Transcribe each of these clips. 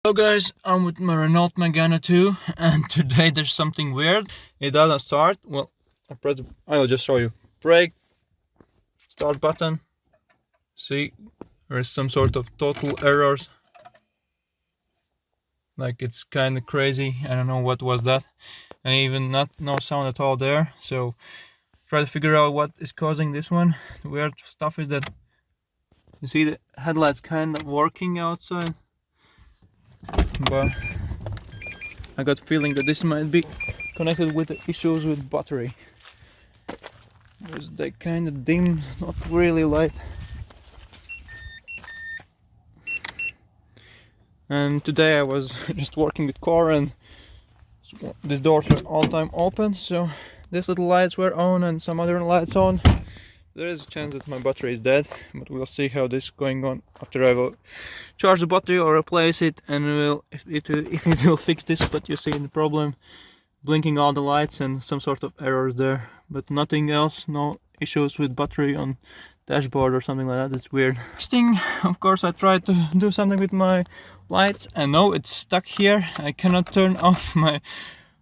Hello guys, I'm with my Renault Megane 2 and today there's something weird. It doesn't start. Well, I'll just show you. Brake, start button. See, there's some sort of total errors. Like it's kind of crazy. I don't know what was that. And even no sound at all there. So try to figure out what is causing this one. The weird stuff is that you see the headlights kind of working outside. But I got a feeling that this might be connected with the issues with battery. Because they kind of dim, not really light. And today I was just working with car and these doors were all time open, so these little lights were on and some other lights on. There is a chance that my battery is dead, but we'll see how this is going on after I will charge the battery or replace it, and if it will fix this. But you see the problem, blinking all the lights and some sort of errors there, but nothing else, no issues with battery on dashboard or something like that. It's weird. First thing, of course, I tried to do something with my lights and no, it's stuck here. I cannot turn off my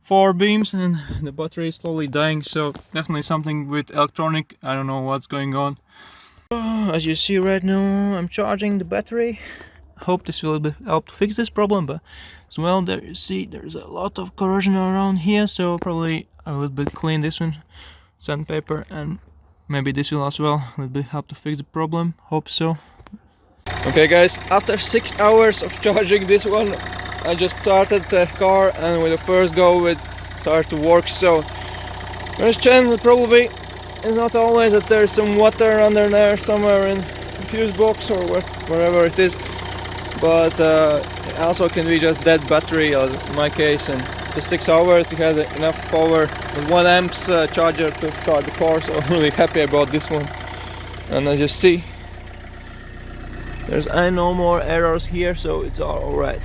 4 beams and the battery is slowly dying, so definitely something with electronic. I don't know what's going on. As you see right now, I'm charging the battery. I hope this will help to fix this problem, but as well, there you see there's a lot of corrosion around here, so probably a little bit clean this one, sandpaper, and maybe this will as well a little bit help to fix the problem. Hope so. Okay guys, after 6 hours of charging this one, I just started the car and with the first go it started to work, so there's a chance that probably it's not always that there's some water under there somewhere in the fuse box or wherever it is, but it also can be just dead battery as in my case. And for 6 hours it had enough power with 1 amps charger to start the car, so I'm really happy about this one. And as you see, there's no more errors here, so it's all right.